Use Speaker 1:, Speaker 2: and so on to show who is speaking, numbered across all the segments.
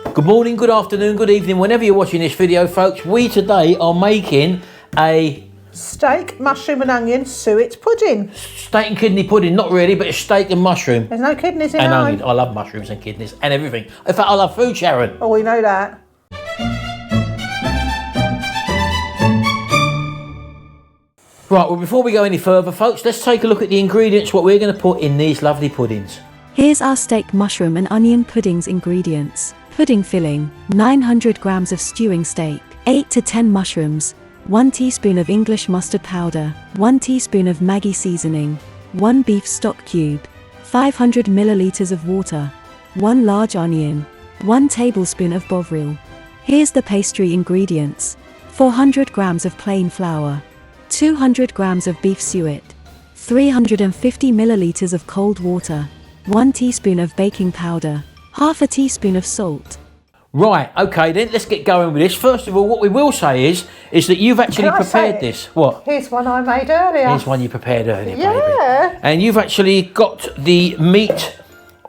Speaker 1: Good morning, good afternoon, good evening, whenever you're watching this video, folks. We today are making a
Speaker 2: steak, mushroom and onion suet pudding.
Speaker 1: Steak and kidney pudding, not really, but it's steak and mushroom.
Speaker 2: There's no kidneys in
Speaker 1: and
Speaker 2: mine.
Speaker 1: Onion. I love mushrooms and kidneys and everything. In fact, I love food, Sharon.
Speaker 2: Oh, we know that.
Speaker 1: Right, well, before we go any further, folks, let's take a look at the ingredients, what we're going to put in these lovely puddings.
Speaker 3: Here's our steak, mushroom and onion pudding's ingredients. Pudding filling, 900 grams of stewing steak, 8 to 10 mushrooms, 1 teaspoon of English mustard powder, 1 teaspoon of Maggi seasoning, 1 beef stock cube, 500 milliliters of water, 1 large onion, 1 tablespoon of bovril. Here's the pastry ingredients. 400 grams of plain flour, 200 grams of beef suet, 350 milliliters of cold water, 1 teaspoon of baking powder, half a teaspoon of salt. Right, okay then, let's get going with this. First of all, what we will say is that you've actually prepared this. What?
Speaker 2: Here's one I made earlier.
Speaker 1: Here's one you prepared earlier,
Speaker 2: yeah.
Speaker 1: Baby. And you've actually got the meat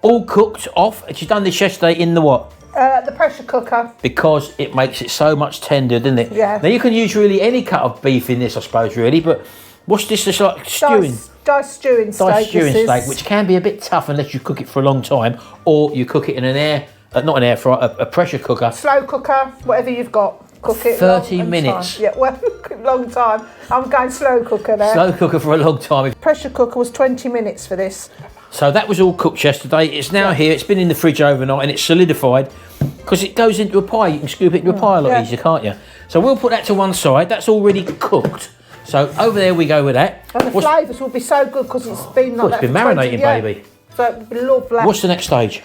Speaker 1: all cooked off. And you've done this yesterday in the what?
Speaker 2: The pressure cooker.
Speaker 1: Because it makes it so much tender, doesn't it?
Speaker 2: Yeah.
Speaker 1: Now you can use really any cut of beef in this, I suppose, really, but what's this? It's like stewing.
Speaker 2: Diced stewing steak.
Speaker 1: Diced stewing steak, which can be a bit tough unless you cook it for a long time, or you cook it in an not an air fryer, a pressure cooker.
Speaker 2: Slow cooker, whatever you've got. Cook it
Speaker 1: 30 minutes.
Speaker 2: Time. Yeah, well, long time. I'm going slow cooker there.
Speaker 1: Slow cooker for a long time.
Speaker 2: Pressure cooker was 20 minutes for this.
Speaker 1: So that was all cooked yesterday. It's now here. It's been in the fridge overnight and it's solidified because it goes into a pie. You can scoop it into a pie a lot easier, can't you? So we'll put that to one side. That's already cooked. So over there we go with that.
Speaker 2: And the flavours will be so good because it's been like
Speaker 1: it's been marinating, baby.
Speaker 2: So it'll be lovely.
Speaker 1: What's the next stage?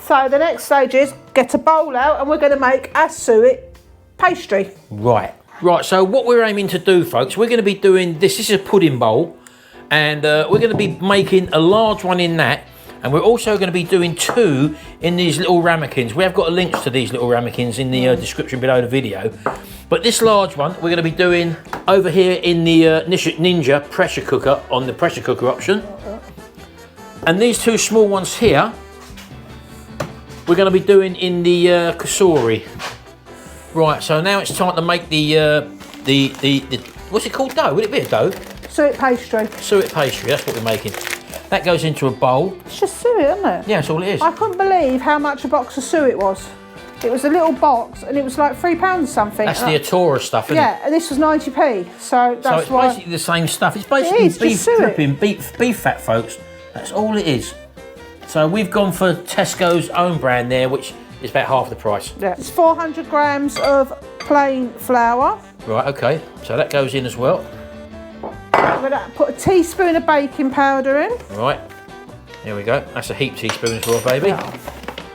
Speaker 2: So the next stage is get a bowl out and we're going to make a suet pastry.
Speaker 1: Right. So what we're aiming to do, folks, we're going to be doing this. This is a pudding bowl. And we're going to be making a large one in that, and we're also going to be doing 2 in these little ramekins. We have got links to these little ramekins in the description below the video, but this large one we're going to be doing over here in the Ninja pressure cooker on the pressure cooker option, and these 2 small ones here we're going to be doing in the Cosori. Right, so now it's time to make the what's it called, dough? Would it be a dough?
Speaker 2: Suet pastry.
Speaker 1: Suet pastry, that's what we're making. That goes into a bowl.
Speaker 2: It's just suet, isn't it?
Speaker 1: Yeah, that's all it is.
Speaker 2: I couldn't believe how much a box of suet was. It was a little box and it was like £3 or something.
Speaker 1: That's the Atora stuff, isn't it?
Speaker 2: Yeah, and this was 90p, so that's
Speaker 1: it's
Speaker 2: why.
Speaker 1: basically the same stuff. It's basically beef
Speaker 2: just
Speaker 1: dripping, beef fat, folks. That's all it is. So we've gone for Tesco's own brand there, which is about half the price.
Speaker 2: Yeah. It's 400 grams of plain flour.
Speaker 1: Right, okay. So that goes in as well.
Speaker 2: I'm going to put a teaspoon of baking powder in.
Speaker 1: Right, there we go. That's a heap teaspoon as well, baby. Yeah.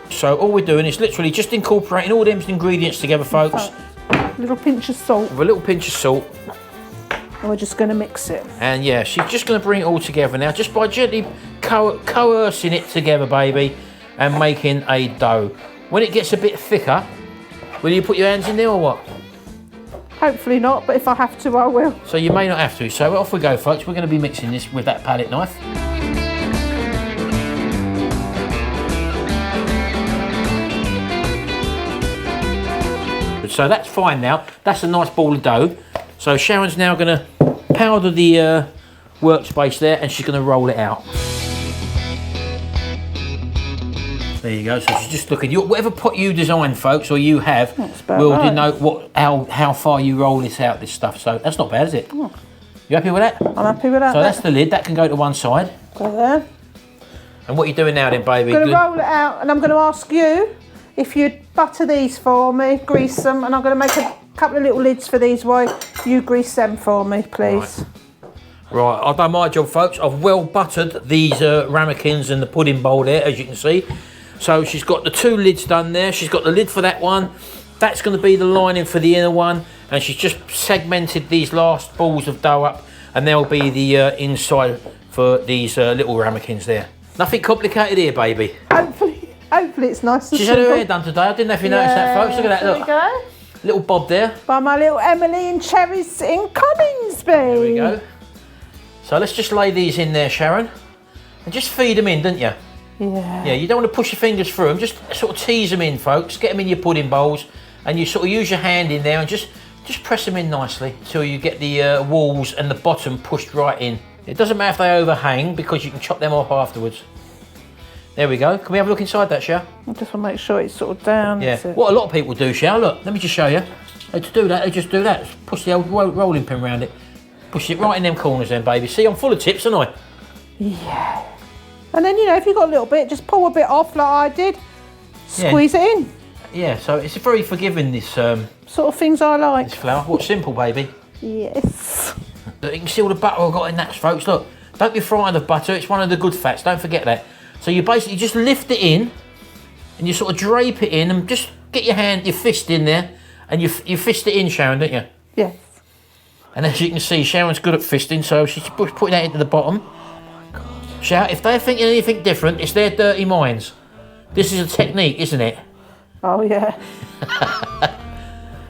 Speaker 1: So all we're doing is literally just incorporating all them ingredients together, folks.
Speaker 2: A little pinch of salt.
Speaker 1: With a little pinch of salt.
Speaker 2: And we're just going to mix it.
Speaker 1: And yeah, she's just going to bring it all together now, just by gently coercing it together, baby, and making a dough. When it gets a bit thicker, will you put your hands in there or what?
Speaker 2: Hopefully not, but if I have to, I will.
Speaker 1: So you may not have to. So off we go, folks. We're going to be mixing this with that palette knife. So that's fine now. That's a nice ball of dough. So Sharon's now going to powder the workspace there, and she's going to roll it out. There you go. So she's just looking. Whatever pot you design, folks, or you have, will denote how far you roll this out, this stuff. So that's not bad, is it? Oh. You happy with that?
Speaker 2: I'm happy with that.
Speaker 1: So that's the lid. That can go to one side.
Speaker 2: Go there.
Speaker 1: And what are you doing now then, baby?
Speaker 2: I'm going to roll it out, and I'm going to ask you if you'd butter these for me, grease them, and I'm going to make a couple of little lids for these while you grease them for me, please.
Speaker 1: Right, I've done my job, folks. I've well buttered these ramekins and the pudding bowl there, as you can see. So she's got the 2 lids done there. She's got the lid for that one. That's going to be the lining for the inner one. And she's just segmented these last balls of dough up. And they'll be the inside for these little ramekins there. Nothing complicated here, baby.
Speaker 2: Hopefully it's nice and
Speaker 1: She's
Speaker 2: simple.
Speaker 1: had her hair done today. I didn't know if you noticed that, folks. Look at that, look.
Speaker 2: There we go.
Speaker 1: Little bob there.
Speaker 2: By my little Emily and Cherries in Coningsby.
Speaker 1: There we go. So let's just lay these in there, Sharon. And just feed them in, don't you?
Speaker 2: Yeah.
Speaker 1: Yeah, you don't want to push your fingers through them. Just sort of tease them in, folks. Get them in your pudding bowls, and you sort of use your hand in there and just press them in nicely until you get the walls and the bottom pushed right in. It doesn't matter if they overhang because you can chop them off afterwards. There we go. Can we have a look inside that, Sharon?
Speaker 2: I just want to make sure it's sort of down.
Speaker 1: Yeah. What a lot of people do, Sharon, look, let me just show you. They just do that. They just do that. Push the old rolling pin around it. Push it right in them corners then, baby. See, I'm full of tips, aren't I?
Speaker 2: Yeah. And then, you know, if you've got a little bit, just pull a bit off like I did. Squeeze it in.
Speaker 1: Yeah, so it's very forgiving, this
Speaker 2: sort of things I like.
Speaker 1: this flour. What's simple, baby?
Speaker 2: Yes.
Speaker 1: You can see all the butter I've got in that, folks. Look, don't be frightened of butter. It's one of the good fats. Don't forget that. So you basically just lift it in and you sort of drape it in and just get your fist in there and you fist it in, Sharon, don't you?
Speaker 2: Yes.
Speaker 1: And as you can see, Sharon's good at fisting, so she's putting that into the bottom. Sharon, if they're thinking anything different, it's their dirty minds. This is a technique, isn't it?
Speaker 2: Oh, yeah.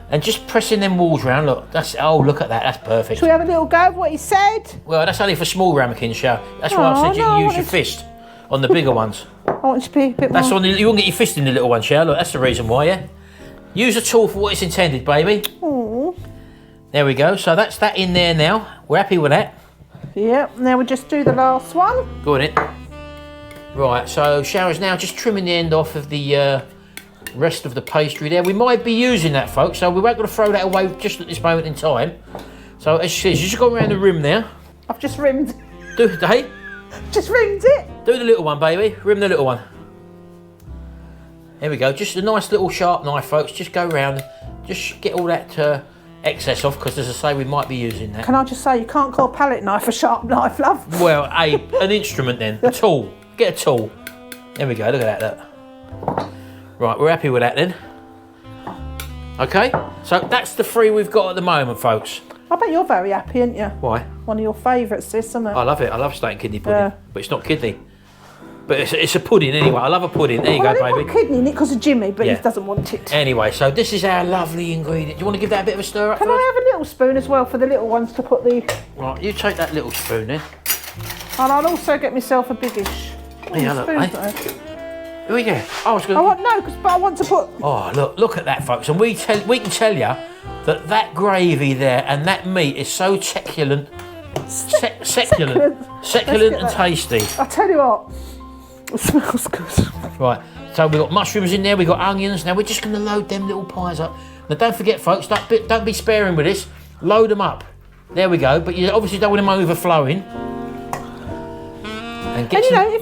Speaker 1: And just pressing them walls round, look, look at that, that's perfect.
Speaker 2: Shall we have a little go of what he said?
Speaker 1: Well, that's only for small ramekins, Sharon. That's why I said you can use your fist on the bigger ones.
Speaker 2: I want you to be a bit more...
Speaker 1: You won't get your fist in the little one, Sharon, look, that's the reason why, yeah? Use a tool for what it's intended, baby.
Speaker 2: Aww.
Speaker 1: There we go, so that's that in there now. We're happy with that.
Speaker 2: Yep, now we'll just do the last one.
Speaker 1: Go on it. Right, so Sharon's now just trimming the end off of the rest of the pastry there. We might be using that, folks, so we won't going to throw that away just at this moment in time. So as she says, you just go around the rim there.
Speaker 2: I've just rimmed.
Speaker 1: Hey?
Speaker 2: Just rimmed it.
Speaker 1: Do the little one, baby. Rim the little one. There we go. Just a nice little sharp knife, folks. Just go around. Just get all that excess off, because as I say, we might be using that.
Speaker 2: Can I just say, you can't call a palette knife a sharp knife, love?
Speaker 1: Well, an instrument then. A tool. Get a tool. There we go. Look at that. Look. Right, we're happy with that then. Okay, so that's the three we've got at the moment, folks.
Speaker 2: I bet you're very happy, aren't you?
Speaker 1: Why?
Speaker 2: One of your favourites, this, isn't it?
Speaker 1: I love it. I love steak and kidney pudding,
Speaker 2: Yeah.
Speaker 1: but it's not kidney. But it's a pudding anyway. I love a pudding. There you
Speaker 2: Well,
Speaker 1: go,
Speaker 2: I didn't
Speaker 1: baby.
Speaker 2: want kidney in it because of Jimmy, but
Speaker 1: Yeah.
Speaker 2: he doesn't want it.
Speaker 1: Anyway, so this is our lovely ingredient. Do you want to give that a bit of a stir up
Speaker 2: Can
Speaker 1: first?
Speaker 2: I have a little spoon as well for the little ones to put the...
Speaker 1: Right, you take that little spoon then.
Speaker 2: And I'll also get myself a biggish.
Speaker 1: Yeah, look,
Speaker 2: spoons,
Speaker 1: eh?
Speaker 2: though.
Speaker 1: Here we go. I was
Speaker 2: I
Speaker 1: going to...
Speaker 2: want but I want to put...
Speaker 1: Oh, look at that, folks. And we can tell you that gravy there and that meat is so succulent, succulent and tasty.
Speaker 2: I tell you what, it smells good.
Speaker 1: Right, so we've got mushrooms in there, we've got onions. Now we're just going to load them little pies up. Now don't forget, folks, don't be sparing with this. Load them up. There we go. But you obviously don't want them overflowing. And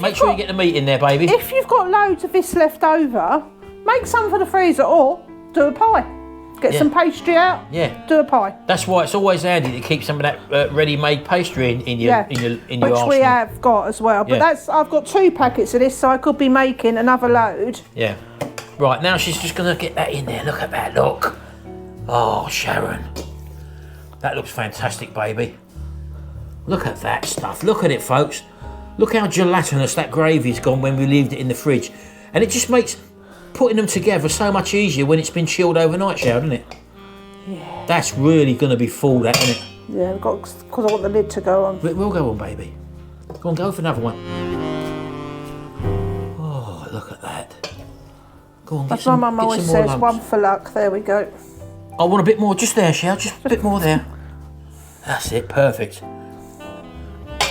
Speaker 1: make sure you get the meat in there, baby.
Speaker 2: If you've got loads of this left over, make some for the freezer or do a pie. Get some pastry out.
Speaker 1: Yeah.
Speaker 2: Do a pie.
Speaker 1: That's why it's always handy to keep some of that ready-made pastry in your
Speaker 2: Which
Speaker 1: arsenal.
Speaker 2: we have got as well. But I've got 2 packets of this, so I could be making another load.
Speaker 1: Yeah. Right, now she's just going to get that in there. Look at that, look. Oh, Sharon. That looks fantastic, baby. Look at that stuff. Look at it, folks. Look how gelatinous that gravy's gone when we leaved it in the fridge. And it just makes putting them together so much easier when it's been chilled overnight, Sharon, isn't it?
Speaker 2: Yeah.
Speaker 1: That's really going to be full, that, isn't it?
Speaker 2: Yeah, because I want the lid to go on.
Speaker 1: We'll go on, baby. Go on, go for another one. Oh, look at that. Go on,
Speaker 2: That's what my mum always says,
Speaker 1: lumps.
Speaker 2: one for luck. There we go.
Speaker 1: I want a bit more just there, Sharon. Just a bit more there. That's it, perfect.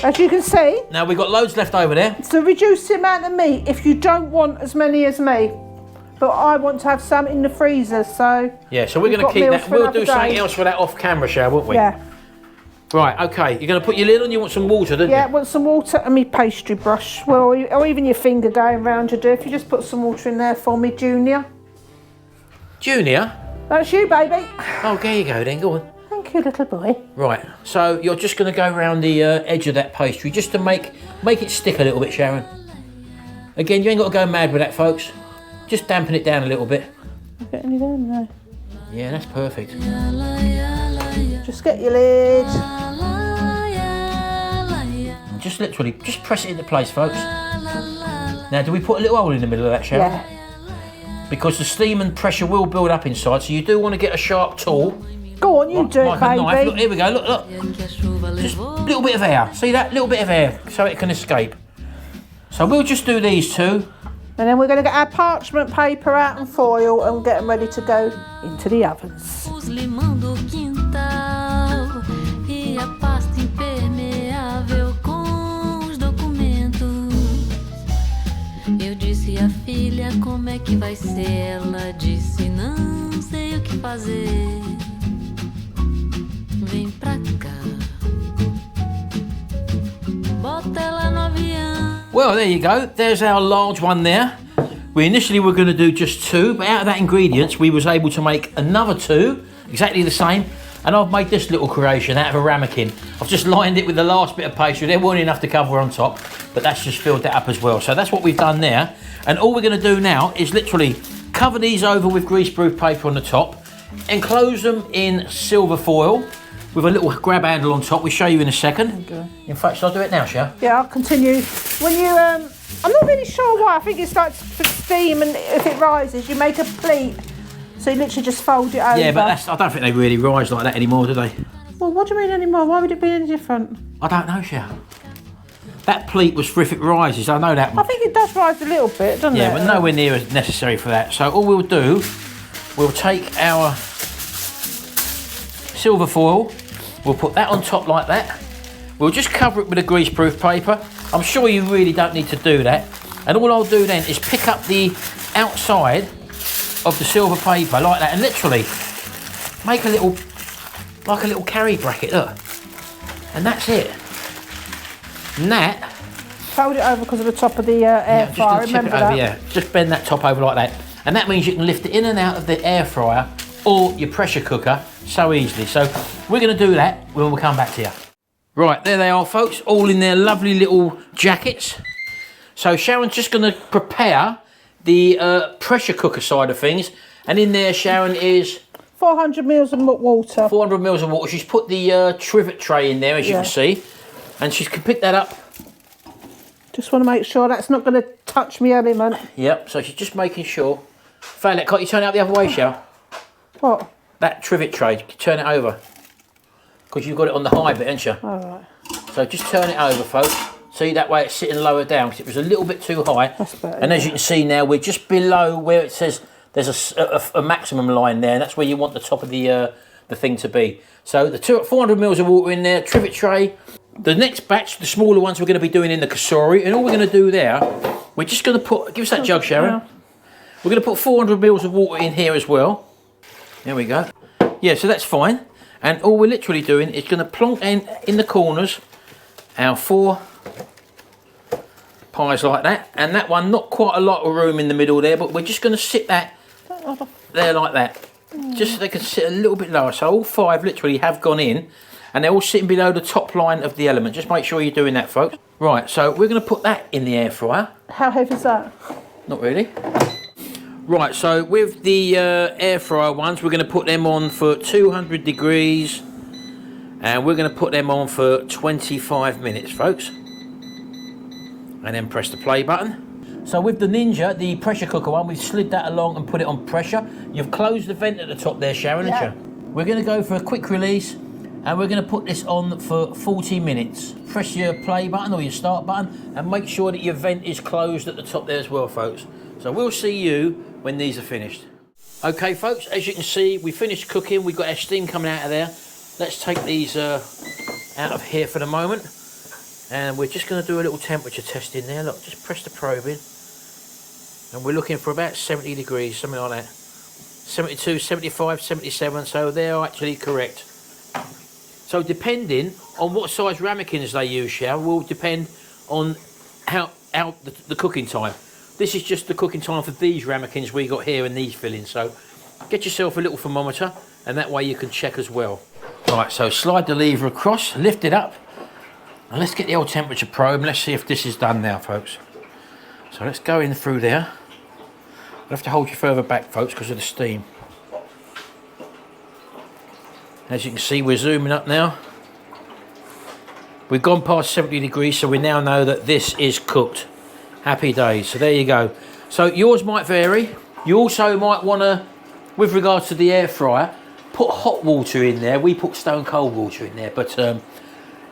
Speaker 2: As you can see,
Speaker 1: Now we've got loads left over there.
Speaker 2: so reduce the amount of meat if you don't want as many as me. But I want to have some in the freezer, so...
Speaker 1: Yeah, so we're
Speaker 2: we've
Speaker 1: going to
Speaker 2: got
Speaker 1: keep
Speaker 2: meals
Speaker 1: that.
Speaker 2: for
Speaker 1: We'll do
Speaker 2: another
Speaker 1: something
Speaker 2: day.
Speaker 1: else for that off camera, Sharon, won't we?
Speaker 2: Yeah.
Speaker 1: Right, okay. You're going to put your lid on, you want some water, don't
Speaker 2: Yeah,
Speaker 1: you?
Speaker 2: want some water and me pastry brush. Well, or even your finger going round your do. If you just put some water in there for me, Junior.
Speaker 1: Junior?
Speaker 2: That's you, baby.
Speaker 1: Oh, there you go then, go on.
Speaker 2: Thank you, little boy.
Speaker 1: Right, so you're just going to go around the edge of that pastry just to make it stick a little bit, Sharon. Again, you ain't got to go mad with that, folks. Just dampen it down a little bit.
Speaker 2: Get any there? No.
Speaker 1: Yeah, that's perfect.
Speaker 2: Just get your lid.
Speaker 1: And just literally, just press it into place, folks. Now, do we put a little hole in the middle of that, Sharon?
Speaker 2: Yeah.
Speaker 1: Because the steam and pressure will build up inside, so you do want to get a sharp tool.
Speaker 2: Go on, you do it,
Speaker 1: Like a knife. Look,
Speaker 2: baby.
Speaker 1: here we go, look. Just a little bit of air. See that? Little bit of air, so it can escape. So we'll just do these two.
Speaker 2: And then we're going to get our parchment paper out and foil and get them ready to go into the ovens.
Speaker 4: Os limão do quintal e a pasta impermeável com os documentos. Eu disse à filha como é que vai ser. Ela disse não sei o que fazer. Vem pra cá. Bota ela no avião.
Speaker 1: Well, there you go. There's our large one there. We initially were going to do just two, but out of that ingredients, we was able to make another two, exactly the same. And I've made this little creation out of a ramekin. I've just lined it with the last bit of pastry. There wasn't enough to cover on top, but that's just filled that up as well. So that's what we've done there. And all we're going to do now is literally cover these over with greaseproof paper on the top, enclose them in silver foil with a little grab handle on top. We'll show you in a second.
Speaker 2: Okay.
Speaker 1: In fact, shall I do it now, Sharon?
Speaker 2: Yeah, I'll continue. When you, I'm not really sure why. I think it starts to steam, and if it rises, you make a pleat. So you literally just fold it over.
Speaker 1: Yeah, but I don't think they really rise like that anymore, do they?
Speaker 2: Well, what do you mean anymore? Why would it be any different?
Speaker 1: I don't know, Sharon. That pleat was for if it rises, I know that
Speaker 2: I
Speaker 1: much.
Speaker 2: think it does rise a little bit, doesn't it?
Speaker 1: Yeah, but nowhere near as necessary for that. So all we'll do, we'll take our silver foil, we'll put that on top like that. We'll just cover it with a greaseproof paper. I'm sure you really don't need to do that. And all I'll do then is pick up the outside of the silver paper like that and literally make a little, like a little carry bracket, look. And that's it. And that,
Speaker 2: Fold it over because of the top of the air fryer, remember that?
Speaker 1: yeah, just bend that top over like that. And that means you can lift it in and out of the air fryer or your pressure cooker so easily. So we're going to do that when we come back to you. Right, there they are, folks, all in their lovely little jackets. So Sharon's just going to prepare the pressure cooker side of things. And in there, Sharon, is
Speaker 2: 400 mils of water.
Speaker 1: 400 mils of water. She's put the trivet tray in there, as you can see. And she's can pick that up.
Speaker 2: Just want to make sure that's not going to touch me element.
Speaker 1: Yep, so she's just making sure. Fail it, can't you turn it out the other way, Sharon?
Speaker 2: What?
Speaker 1: That trivet tray, you can turn it over. Because you've got it on the high bit, haven't you?
Speaker 2: All right.
Speaker 1: So just turn it over, folks. See, that way it's sitting lower down, because it was a little bit too high.
Speaker 2: That's better.
Speaker 1: And as you can see now, we're just below where it says there's a maximum line there, and that's where you want the top of the thing to be. So the 400 mils of water in there, trivet tray. The next batch, the smaller ones, we're going to be doing in the Cosori, and all we're going to do there, we're just going to put, give us that jug, Sharon.
Speaker 2: Yeah.
Speaker 1: We're going to put 400 mils of water in here as well. There we go. Yeah, so that's fine. And all we're literally doing is going to plonk in the corners our 4 pies like that. And that one, not quite a lot of room in the middle there, but we're just going to sit that there like that. Just so they can sit a little bit lower. So all 5 literally have gone in. And they're all sitting below the top line of the element. Just make sure you're doing that, folks. Right, so we're going to put that in the air fryer.
Speaker 2: How heavy is that?
Speaker 1: Not really. Right, so with the air fryer ones, we're going to put them on for 200 degrees. And we're going to put them on for 25 minutes, folks. And then press the play button. So with the Ninja, the pressure cooker one, we've slid that along and put it on pressure. You've closed the vent at the top there, Sharon, haven't you? We're going to go for a quick release. And we're going to put this on for 40 minutes. Press your play button or your start button and make sure that your vent is closed at the top there as well, folks. So we'll see you when these are finished. Okay, folks, as you can see, we finished cooking. We've got our steam coming out of there. Let's take these out of here for the moment. And we're just going to do a little temperature test in there. Look, just press the probe in. And we're looking for about 70 degrees, something like that. 72, 75, 77, so they are actually correct. So depending on what size ramekins they use, Sharon, will depend on how the cooking time. This is just the cooking time for these ramekins we got here and these fillings. So get yourself a little thermometer and that way you can check as well. Right, so slide the lever across, lift it up, and let's get the old temperature probe and let's see if this is done now, folks. So let's go in through there. I'll have to hold you further back, folks, because of the steam. As you can see, we're zooming up now. We've gone past 70 degrees, so we now know that this is cooked. Happy days. So there you go. So yours might vary. You also might want to, with regards to the air fryer, put hot water in there. We put stone cold water in there, but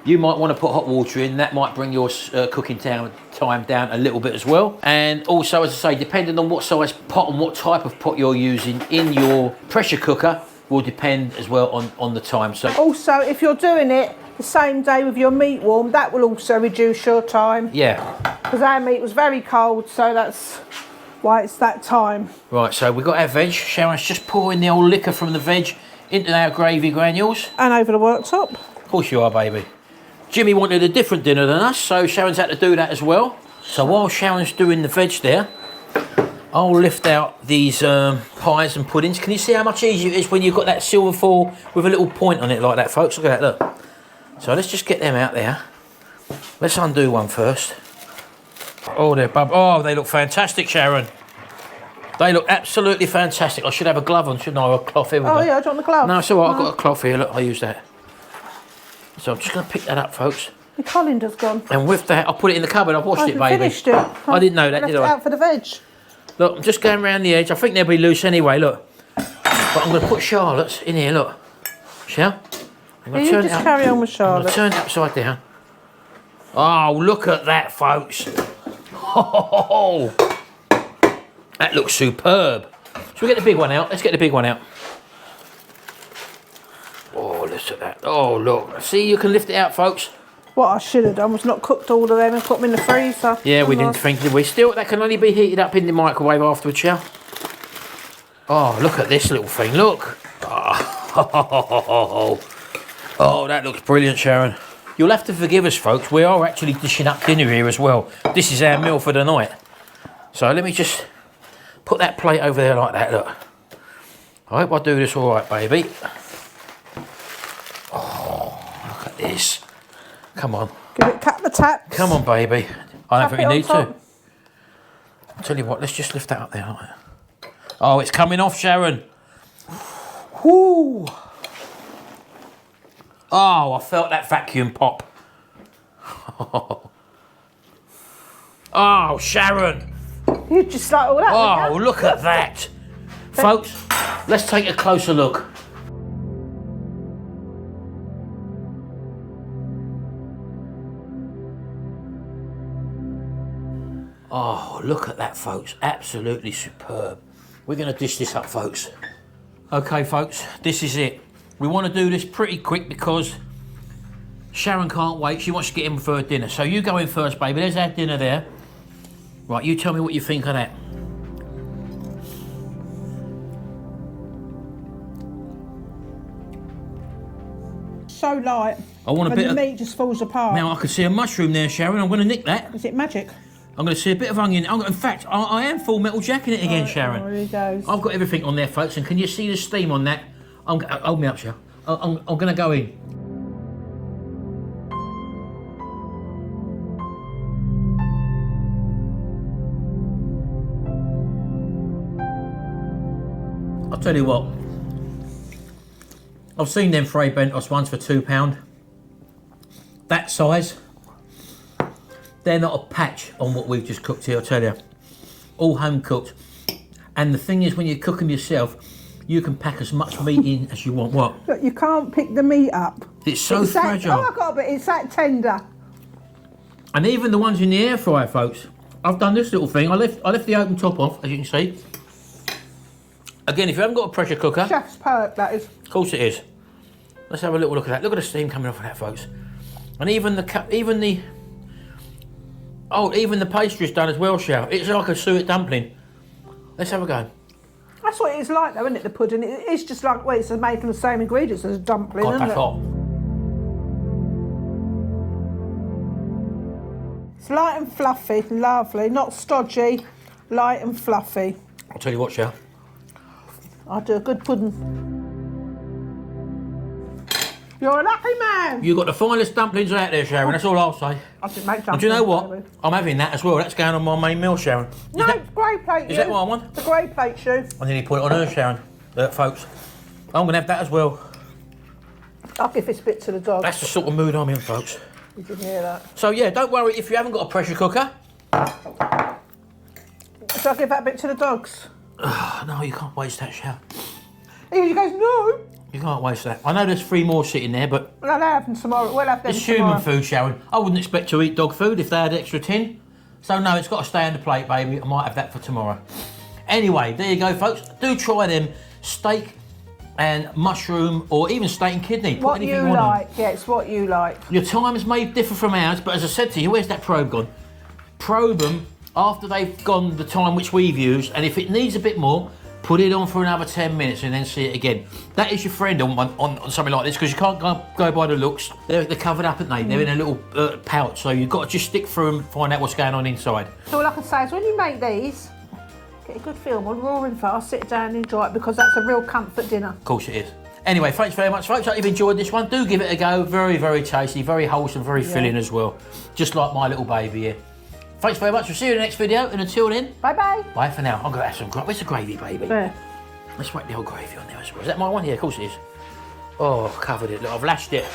Speaker 1: You might want to put hot water in. That might bring your cooking time down a little bit as well. And also, as I say, depending on what size pot and what type of pot you're using in your pressure cooker will depend as well on the time. So
Speaker 2: also, if you're doing it the same day with your meat warm, that will also reduce your time.
Speaker 1: Yeah.
Speaker 2: Because our meat was very cold, so that's why it's that time.
Speaker 1: Right, so we've got our veg. Sharon's just pouring the old liquor from the veg into our gravy granules.
Speaker 2: And over the worktop.
Speaker 1: Of course you are, baby. Jimmy wanted a different dinner than us, so Sharon's had to do that as well. So while Sharon's doing the veg there, I'll lift out these pies and puddings. Can you see how much easier it is when you've got that silver foil with a little point on it like that, folks? Look at that, look. So let's just get them out there. Let's undo one first. Oh, oh, they look fantastic, Sharon. They look absolutely fantastic. I should have a glove on, shouldn't I? Or a cloth here.
Speaker 2: Oh, yeah, do you want the glove?
Speaker 1: No, it's all right. I've got a cloth here. Look, I'll use that. So I'm just going to pick that up, folks.
Speaker 2: The colinder's gone.
Speaker 1: And with that, I'll put it in the cupboard. I've washed it, baby.
Speaker 2: Finished it.
Speaker 1: I didn't know that,
Speaker 2: Left
Speaker 1: did
Speaker 2: it
Speaker 1: I?
Speaker 2: out for the veg.
Speaker 1: Look, I'm just going around the edge. I think they'll be loose anyway, look. But I'm going to put Charlotte's in here, look. Shall? I'm going to turn it up.
Speaker 2: Carry on with Charlotte.
Speaker 1: Turn it upside down. Oh, look at that, folks. Oh, that looks superb. Should we get the big one out? Let's get the big one out. Oh, look at that. Oh, look. See, you can lift it out, folks.
Speaker 2: What I should have done was not cooked all of them and put them in the freezer.
Speaker 1: Yeah, we didn't think, did we? Still, that can only be heated up in the microwave afterwards, yeah? Oh, look at this little thing. Look. Oh, oh, that looks brilliant, Sharon. You'll have to forgive us, folks. We are actually dishing up dinner here as well. This is our meal for the night. So let me just put that plate over there like that, look. I hope I do this all right, baby. Oh, look at this. Come on.
Speaker 2: Give it a couple of taps.
Speaker 1: Come on, baby. I don't think you need to.
Speaker 2: top.
Speaker 1: I'll tell you what, let's just lift that up there like that. Oh, it's coming off, Sharon. Whoo. Oh, I felt that vacuum pop. Oh, Sharon.
Speaker 2: You just like all that.
Speaker 1: Oh,
Speaker 2: didn't you?
Speaker 1: look at that. Folks, let's take a closer look. Oh, look at that, folks. Absolutely superb. We're going to dish this up, folks. Okay, folks, this is it. We want to do this pretty quick because Sharon can't wait. She wants to get in for her dinner. So you go in first, baby. There's our dinner there. Right, you tell me what you think of that.
Speaker 2: So light.
Speaker 1: I want a
Speaker 2: and
Speaker 1: bit
Speaker 2: the
Speaker 1: of...
Speaker 2: meat just falls apart.
Speaker 1: Now, I can see a mushroom there, Sharon. I'm going to nick that.
Speaker 2: Is it magic?
Speaker 1: I'm going to see a bit of onion. In fact, I am full metal jacking it again, Sharon.
Speaker 2: Oh, here he goes.
Speaker 1: I've got everything on there, folks. And can you see the steam on that? Hold me up, Sharon. I'm going to go in. I'll tell you what. I've seen them Frey Bentos ones for £2. That size. They're not a patch on what we've just cooked here, I'll tell you. All home cooked. And the thing is, when you cook them yourself, you can pack as much meat in as you want. What?
Speaker 2: Look, you can't pick the meat up.
Speaker 1: It's so fragile.
Speaker 2: Oh, I got a bit. It's that tender.
Speaker 1: And even the ones in the air fryer, folks. I've done this little thing. I left the open top off, as you can see. Again, if you haven't got a pressure cooker,
Speaker 2: Chef's perk, that is.
Speaker 1: of course it is. Let's have a little look at that. Look at the steam coming off of that, folks. And even the pastry's done as well, Sharon. It's like a suet dumpling. Let's have a go.
Speaker 2: That's what it's like, though, isn't it? The pudding. It's just like, well, it's made from the same ingredients as a dumpling,
Speaker 1: God,
Speaker 2: isn't
Speaker 1: that's
Speaker 2: it?
Speaker 1: hot.
Speaker 2: It's light and fluffy, lovely, not stodgy, light and fluffy.
Speaker 1: I'll tell you what, Sharon.
Speaker 2: I do a good pudding. You're a lucky man.
Speaker 1: You got the finest dumplings out there, Sharon. That's all I'll say.
Speaker 2: I didn't make dumplings.
Speaker 1: And do you know what?
Speaker 2: Baby.
Speaker 1: I'm having that as well. That's going on my main meal, Sharon.
Speaker 2: No, it's grey plate.
Speaker 1: Is that what I want?
Speaker 2: The grey plate, shoe.
Speaker 1: I nearly put it on her, Sharon. Folks, I'm going to have that as well.
Speaker 2: I'll give this bit to the dog.
Speaker 1: That's the sort of mood I'm in, folks.
Speaker 2: You can hear that.
Speaker 1: So yeah, don't worry if you haven't got a pressure cooker.
Speaker 2: Shall I give that bit to the dogs?
Speaker 1: No, you can't waste that, Sharon.
Speaker 2: He goes, no.
Speaker 1: You can't waste that. I know there's 3 more sitting there, but
Speaker 2: I'll have them tomorrow. We'll have them
Speaker 1: it's
Speaker 2: tomorrow.
Speaker 1: human food, Sharon. I wouldn't expect to eat dog food if they had extra tin. So no, it's got to stay on the plate, baby. I might have that for tomorrow. Anyway, there you go, folks. Do try them steak and mushroom, or even steak and kidney. Put
Speaker 2: What
Speaker 1: anything
Speaker 2: you
Speaker 1: on them.
Speaker 2: like. Yeah, it's what you like.
Speaker 1: Your times may differ from ours, but as I said to you, where's that probe gone? Probe them after they've gone the time which we've used, and if it needs a bit more, put it on for another 10 minutes and then see it again. That is your friend on something like this, because you can't go by the looks. They're covered up, aren't they? They're in a little pouch, so you've got to just stick through and find out what's going on inside.
Speaker 2: So all I can say is when you make these, get a good film on, roaring fast, sit down and enjoy it, because that's a real comfort dinner.
Speaker 1: Of course it is. Anyway, thanks very much, folks. I hope you've enjoyed this one. Do give it a go. Very, very tasty, very wholesome, very filling as well. Just like my little baby here. Thanks very much. We'll see you in the next video, and until then,
Speaker 2: Bye-bye.
Speaker 1: bye for now. I'm going to have some gravy. Where's the gravy, baby?
Speaker 2: There.
Speaker 1: Let's whack the old gravy on there as well. Is that my one? Yeah, of course it is. Oh, I've covered it. Look, I've lashed it.